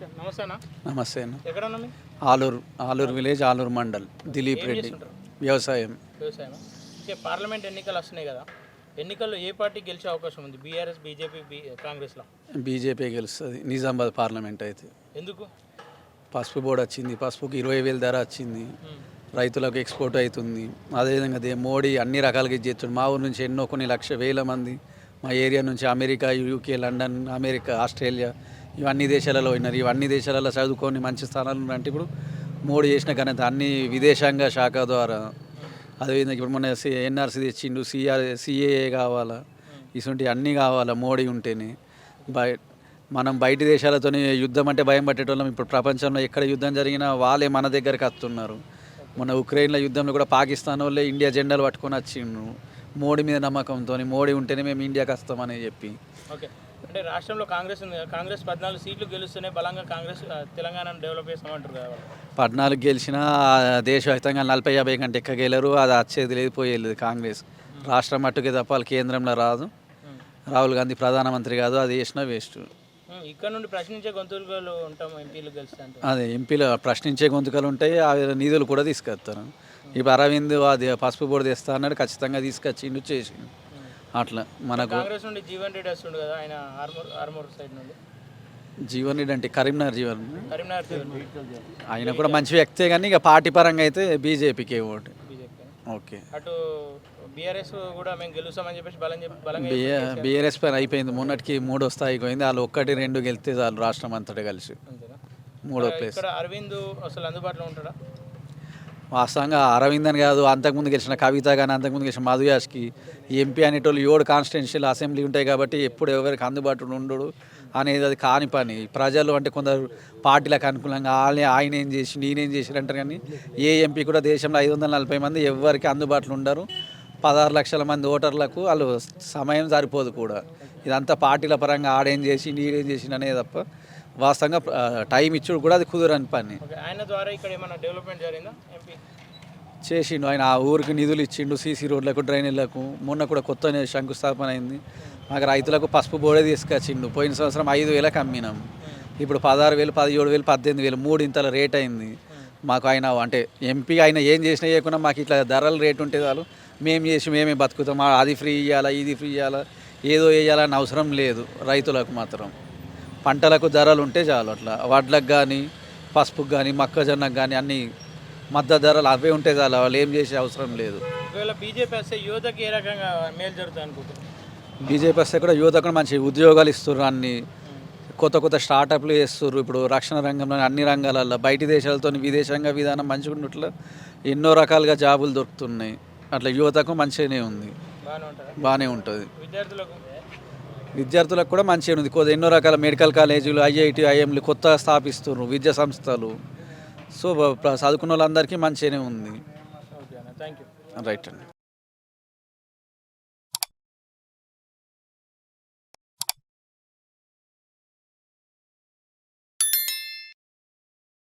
Okay. నమస్తే అన్న. నమస్తే అన్న. ఎక్కడ ఉన్నా మీ ఆలూరు విలేజ్, ఆలూరు మండల్, దిలీప్ ఏం రెడ్డి. చేస్తుంటారు? వ్యవసాయం. వ్యవసాయం. ఓకే, పార్లమెంట్ ఎన్నికలు వస్తున్నాయి కదా, ఎన్నికల్లో ఏ పార్టీ గెలిచే అవకాశం ఉంది? బీఆర్ఎస్, బీజేపీ, కాంగ్రెస్లో? బీజేపీ గెలుస్తుంది నిజామాబాద్ పార్లమెంట్ అయితే. ఎందుకు? పసుపు బోర్డు వచ్చింది, పసుపుకి 20,000 ధర వచ్చింది, రైతులకు ఎక్స్పోర్ట్ అవుతుంది. అదేవిధంగా మోడీ అన్ని రకాలుగా ఇది చేస్తుంది. మా ఊరు నుంచి ఎన్నో కొన్ని వేల మంది మా ఏరియా నుంచి America, UK, London, America, Australia ఇవన్నీ దేశాలలో ఉన్నారు. ఇవన్నీ దేశాలలో చదువుకొని మంచి స్థానాలు ఉన్నారంటే ఇప్పుడు మోడీ చేసిన ఘనత అన్ని విదేశాంగ శాఖ ద్వారా. అదేవిధంగా ఇప్పుడు మన ఎన్ఆర్సీ తెచ్చిండు, సిఏఏ కావాలా, ఇటువంటి అన్నీ కావాలా మోడీ ఉంటేనే. మనం బయటి దేశాలతో యుద్ధం అంటే భయం పట్టేటోళ్ళం. ఇప్పుడు ప్రపంచంలో ఎక్కడ యుద్ధం జరిగినా వాళ్ళే మన దగ్గరికి వస్తున్నారు. మన ఉక్రెయిన్లో యుద్ధంలో కూడా పాకిస్తాన్ వాళ్ళే ఇండియా జెండాలు పట్టుకొని వచ్చిండ్రు మోడీ మీద నమ్మకంతో. మోడీ ఉంటేనే మేము ఇండియాకి వస్తామని చెప్పి. ఓకే, అంటే రాష్ట్రంలో కాంగ్రెస్ ఉంది కదా, కాంగ్రెస్ 14 సీట్లు గెలుస్తూనే బలంగా కాంగ్రెస్ తెలంగాణను డెవలప్ చేస్తామంటారు కదా. 14 గెలిచినా దేశవ్యాప్తంగా 40-50 కంటే ఎక్క గెలరు. అది వచ్చేది లేదు, పోయేది కాంగ్రెస్. రాష్ట్రం మట్టుకే తప్ప కేంద్రంలో రాదు. రాహుల్ గాంధీ ప్రధానమంత్రి కాదు, అది చేసినా వేస్ట్. ఇక్కడ నుండి ప్రశ్నించే గొంతుకలు ఉంటాం ఎంపీలు గెలిస్తే. అదే ఎంపీలు ప్రశ్నించే గొంతుకలు ఉంటాయి, ఆ నిధులు కూడా తీసుకొస్తారు. ఇప్పుడు అరవింద్ అది పసుపు బోర్డు తెస్తా అన్నాడు, ఖచ్చితంగా తీసుకొచ్చిండు, చేసిండు. అట్లా మనకు కాంగ్రెస్ నుండి జీవన్ రెడ్డి వస్తుండు కదా, ఆయన ఆర్మూర్ సైడ్ నుండి. జీవన్ రెడ్డి అంటే కరీంనగర్ కరీంనగర్ ఆయన కూడా మంచి వ్యక్తే, కానీ ఇక పార్టీ పరంగా అయితే బీజేపీకి ఓటు. ఓకే, అటు బీఆర్ఎస్ కూడా మేము గెలుస్తామని చెప్పేసి బలంగా బీఆర్ఎస్ పైన అయిపోయింది. మొన్నటికి 3వ స్థాయికి పోయింది. వాళ్ళు 1-2 గెలిస్తే చాలు రాష్ట్రం అంతటా కలిసి. 3వ ప్లేస్. ఇక్కడ అరవింద్ అసలు అందుబాటులో ఉంటాడా? వాస్తవంగా అరవింద్ అని కాదు, అంతకుముందు గెలిచిన కవిత కానీ, అంతకుముందు గెలిచిన మధుయాష్కి ఎంపీ అనేటోళ్ళు 7 కాన్స్టిట్యున్సీలు అసెంబ్లీ ఉంటాయి కాబట్టి ఎప్పుడు ఎవరికి అందుబాటులో ఉండడు అనేది అది కాని పని. ప్రజలు అంటే కొందరు పార్టీలకు అనుకూలంగా ఆయన ఏం చేసి నేనేం చేసి అంటారు, కానీ ఏ ఎంపీ కూడా దేశంలో 540 మంది ఎవరికి అందుబాటులో ఉండరు. 16 లక్షల మంది ఓటర్లకు వాళ్ళు సమయం సరిపోదు కూడా. ఇదంతా పార్టీల పరంగా ఆడేం చేసి నేనేం చేసి అనేది తప్ప వాస్తవంగా టైం ఇచ్చుడు కూడా అది కుదరని పని. ఆయన ద్వారా ఇక్కడ ఏమైనా డెవలప్మెంట్ జరిగిందా? ఎంపీ చేసిండు. ఆయన ఆ ఊరికి నిధులు ఇచ్చిండు, సీసీ రోడ్లకు, డ్రైనేళ్లకు. మొన్న కూడా కొత్త శంకుస్థాపన అయింది. మాకు రైతులకు పసుపు బోర్డే తీసుకొచ్చిండు. పోయిన సంవత్సరం 5,000కి అమ్మినాం, ఇప్పుడు 16,000, 17,000, 18,000, 3 ఇంతల రేట్ అయింది. మాకు ఆయన అంటే ఎంపీ ఆయన ఏం చేసినా చేయకుండా మాకు ఇట్లా ధరలు రేటు ఉంటే చాలు, మేము చేసి మేమే బతుకుతాం. అది ఫ్రీ ఇవ్వాలా, ఇది ఫ్రీ ఇవ్వాలా, ఏదో వేయాలని అవసరం లేదు. రైతులకు మాత్రం పంటలకు ధరలు ఉంటే చాలు. అట్లా వడ్లకు కానీ, పసుపుకు కానీ, మొక్కజొన్నకు కానీ అన్ని మద్దతు ధరలు అవే ఉంటే చాలు. వాళ్ళు ఏం చేసే అవసరం లేదు. ఒకవేళ బీజేపీ వస్తే యువతకి ఏ రకంగా మేలు జరుగుతుంది అనుకుంటున్నారు? బీజేపీ వస్తే కూడా యువతకు మంచి ఉద్యోగాలు ఇస్తున్నారు, అన్ని కొత్త స్టార్టప్లు చేస్తున్నారు. ఇప్పుడు రక్షణ రంగంలో అన్ని రంగాలలో బయటి దేశాలతో విదేశాంగ విధానం మంచిగా ఉన్నట్లు ఎన్నో రకాలుగా జాబులు దొరుకుతున్నాయి. అట్లా యువతకు మంచిగానే ఉంది, బాగానే ఉంటుంది. విద్యార్థులకు కూడా మంచిగా ఉంది. ఎన్నో రకాల మెడికల్ కాలేజీలు, ఐఐటి, ఐఎంలు కొత్త స్థాపిస్తున్నారు, విద్యా సంస్థలు. సో చదువుకున్న వాళ్ళందరికీ మంచిగానే ఉంది. Thank you. రైట్ అండి.